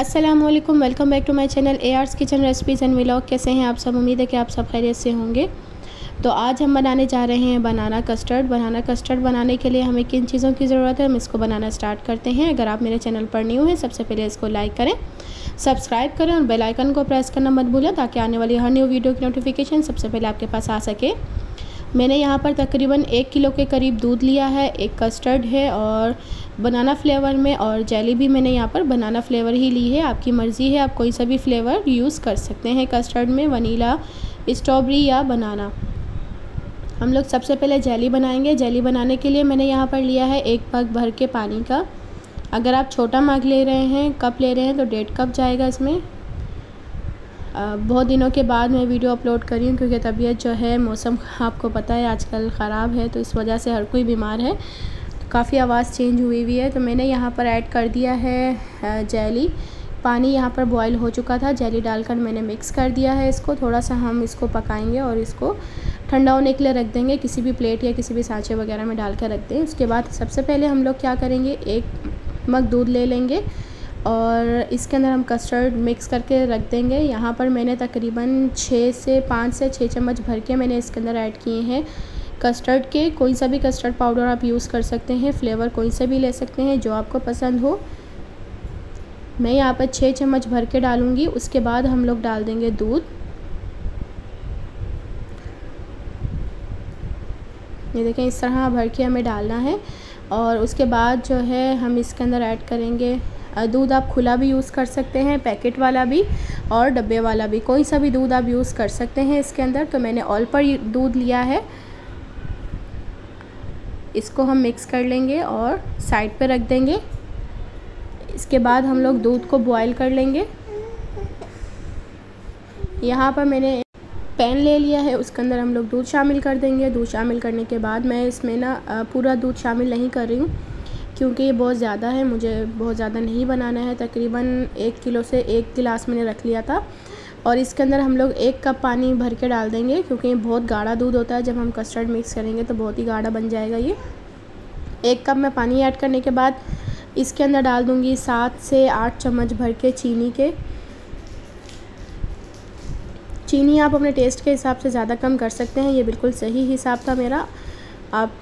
अस्सलामुअलैकुम, welcome back to my channel AR's kitchen recipes and vlog. कैसे हैं आप सब? उम्मीद है कि आप सब खैरियत से होंगे। तो आज हम बनाने जा रहे हैं बनाना कस्टर्ड। बनाना कस्टर्ड बनाने के लिए हमें किन चीज़ों की ज़रूरत है, हम इसको बनाना स्टार्ट करते हैं। अगर आप मेरे चैनल पर न्यू हैं, सबसे पहले इसको लाइक करें, सब्सक्राइब करें और बेल आइकन को प्रेस करना मत भूलें ताकि आने वाली हर न्यू वीडियो की नोटिफिकेशन सबसे पहले आपके पास आ सके। मैंने यहाँ पर तकरीबन 1 किलो के करीब दूध लिया है, एक कस्टर्ड है और बनाना फ्लेवर में, और जेली भी मैंने यहाँ पर बनाना फ्लेवर ही ली है। आपकी मर्ज़ी है, आप कोई सा भी फ्लेवर यूज़ कर सकते हैं कस्टर्ड में, वनीला, स्ट्रॉबेरी या बनाना। हम लोग सबसे पहले जेली बनाएंगे। जेली बनाने के लिए मैंने यहाँ पर लिया है 1 मग भर के पानी का। अगर आप छोटा मग ले रहे हैं, कप ले रहे हैं, तो 1.5 कप जाएगा इसमें। बहुत दिनों के बाद मैं वीडियो अपलोड कर रही हूँ क्योंकि तबीयत जो है, मौसम आपको पता है आजकल ख़राब है, तो इस वजह से हर कोई बीमार है, तो काफ़ी आवाज़ चेंज हुई हुई है। तो मैंने यहाँ पर ऐड कर दिया है जेली। पानी यहाँ पर बॉईल हो चुका था, जेली डालकर मैंने मिक्स कर दिया है इसको। थोड़ा सा हम इसको पकाएंगे और इसको ठंडा होने के लिए रख देंगे, किसी भी प्लेट या किसी भी सांचे वगैरह में डाल कर रख दें। उसके बाद सबसे पहले हम लोग क्या करेंगे, 1 मग दूध ले लेंगे और इसके अंदर हम कस्टर्ड मिक्स करके रख देंगे। यहाँ पर मैंने तकरीबन 5 से 6 चम्मच भर के मैंने इसके अंदर ऐड किए हैं कस्टर्ड के। कोई सा भी कस्टर्ड पाउडर आप यूज़ कर सकते हैं, फ्लेवर कोई सा भी ले सकते हैं जो आपको पसंद हो। मैं यहाँ पर 6 चम्मच भर के डालूँगी। उसके बाद हम लोग डाल देंगे दूध। ये देखें, इस तरह भर के हमें डालना है। और उसके बाद जो है हम इसके अंदर ऐड करेंगे दूध। आप खुला भी यूज़ कर सकते हैं, पैकेट वाला भी और डब्बे वाला भी, कोई सा भी दूध आप यूज़ कर सकते हैं इसके अंदर। तो मैंने ऑल पर दूध लिया है, इसको हम मिक्स कर लेंगे और साइड पे रख देंगे। इसके बाद हम लोग दूध को बॉईल कर लेंगे। यहाँ पर मैंने पैन ले लिया है, उसके अंदर हम लोग दूध शामिल कर देंगे। दूध शामिल करने के बाद मैं इसमें ना पूरा दूध शामिल नहीं कर रही हूँ क्योंकि ये बहुत ज़्यादा है, मुझे बहुत ज़्यादा नहीं बनाना है। तकरीबन 1 किलो से 1 गिलास मैंने रख लिया था। और इसके अंदर हम लोग 1 कप पानी भर के डाल देंगे क्योंकि ये बहुत गाढ़ा दूध होता है। जब हम कस्टर्ड मिक्स करेंगे तो बहुत ही गाढ़ा बन जाएगा ये। 1 कप में पानी ऐड करने के बाद इसके अंदर डाल दूँगी 7 से 8 चम्मच भर के चीनी के। चीनी आप अपने टेस्ट के हिसाब से ज़्यादा कम कर सकते हैं, ये बिल्कुल सही हिसाब था मेरा। आप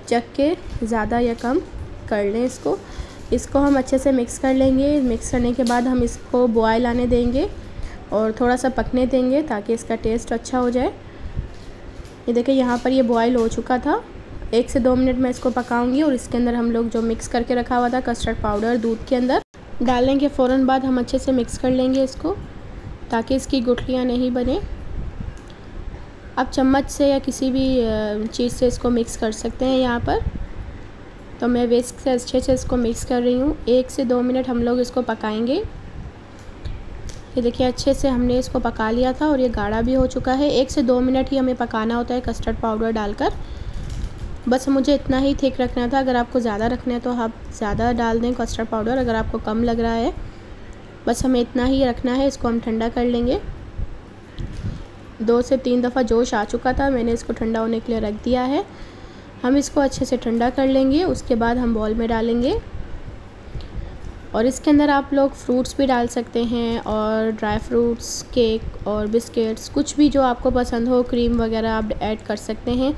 चख के ज़्यादा या कम कर लें इसको हम अच्छे से मिक्स कर लेंगे। मिक्स करने के बाद हम इसको बॉयल आने देंगे और थोड़ा सा पकने देंगे ताकि इसका टेस्ट अच्छा हो जाए। ये देखिए, यहाँ पर ये बॉयल हो चुका था। 1 से 2 मिनट मैं इसको पकाऊंगी और इसके अंदर हम लोग जो मिक्स करके रखा हुआ था कस्टर्ड पाउडर दूध के अंदर डालने के फ़ौरन बाद हम अच्छे से मिक्स कर लेंगे इसको ताकि इसकी गुठलियाँ नहीं बने। आप चम्मच से या किसी भी चीज़ से इसको मिक्स कर सकते हैं। यहाँ पर तो मैं विस्क से अच्छे से इसको मिक्स कर रही हूँ। 1 से 2 मिनट हम लोग इसको पकाएंगे। ये देखिए, अच्छे से हमने इसको पका लिया था और ये गाढ़ा भी हो चुका है। 1 से 2 मिनट ही हमें पकाना होता है कस्टर्ड पाउडर डालकर। बस मुझे इतना ही थिक रखना था। अगर आपको ज़्यादा रखना है तो आप ज़्यादा डाल दें कस्टर्ड पाउडर, अगर आपको कम लग रहा है बस हमें इतना ही रखना है। इसको हम ठंडा कर लेंगे। 2 से 3 दफ़ा जोश आ चुका था, मैंने इसको ठंडा होने के लिए रख दिया है। हम इसको अच्छे से ठंडा कर लेंगे। उसके बाद हम बॉल में डालेंगे और इसके अंदर आप लोग फ्रूट्स भी डाल सकते हैं और ड्राई फ्रूट्स, केक और बिस्किट्स, कुछ भी जो आपको पसंद हो, क्रीम वगैरह आप ऐड कर सकते हैं।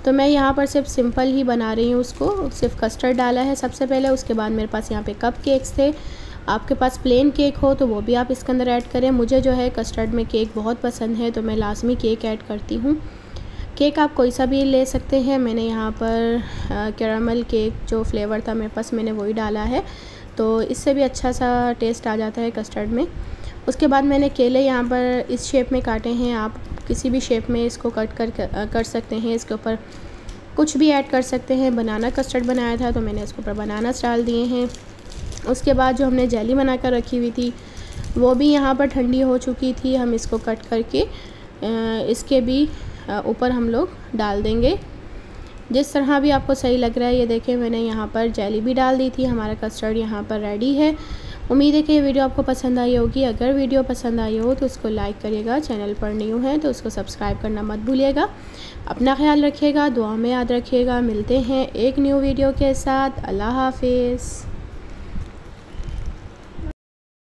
तो मैं यहाँ पर सिर्फ सिंपल ही बना रही हूँ उसको। सिर्फ कस्टर्ड डाला है सबसे पहले, उसके बाद मेरे पास यहाँ पे कप केक्स थे। आपके पास प्लेन केक हो तो वो भी आप इसके अंदर ऐड करें। मुझे जो है कस्टर्ड में केक बहुत पसंद है तो मैं लाजमी केक ऐड करती हूँ। केक आप कोई सा भी ले सकते हैं। मैंने यहाँ पर कैरामल केक जो फ्लेवर था मेरे पास, मैंने वही डाला है, तो इससे भी अच्छा सा टेस्ट आ जाता है कस्टर्ड में। उसके बाद मैंने केले यहाँ पर इस शेप में काटे हैं, आप किसी भी शेप में इसको कट कर सकते हैं। इसके ऊपर कुछ भी ऐड कर सकते हैं। बनाना कस्टर्ड बनाया था तो मैंने इसके ऊपर बनानास डाल दिए हैं। उसके बाद जो हमने जेली बना कर रखी हुई थी वो भी यहाँ पर ठंडी हो चुकी थी। हम इसको कट करके इसके भी ऊपर हम लोग डाल देंगे, जिस तरह भी आपको सही लग रहा है। ये देखें, मैंने यहाँ पर जेली भी डाल दी थी। हमारा कस्टर्ड यहाँ पर रेडी है। उम्मीद है कि ये वीडियो आपको पसंद आई होगी। अगर वीडियो पसंद आई हो तो उसको लाइक करिएगा, चैनल पर न्यू है तो उसको सब्सक्राइब करना मत भूलिएगा। अपना ख्याल रखिएगा, दुआ में याद रखिएगा। मिलते हैं एक न्यू वीडियो के साथ। अल्लाह हाफिज़।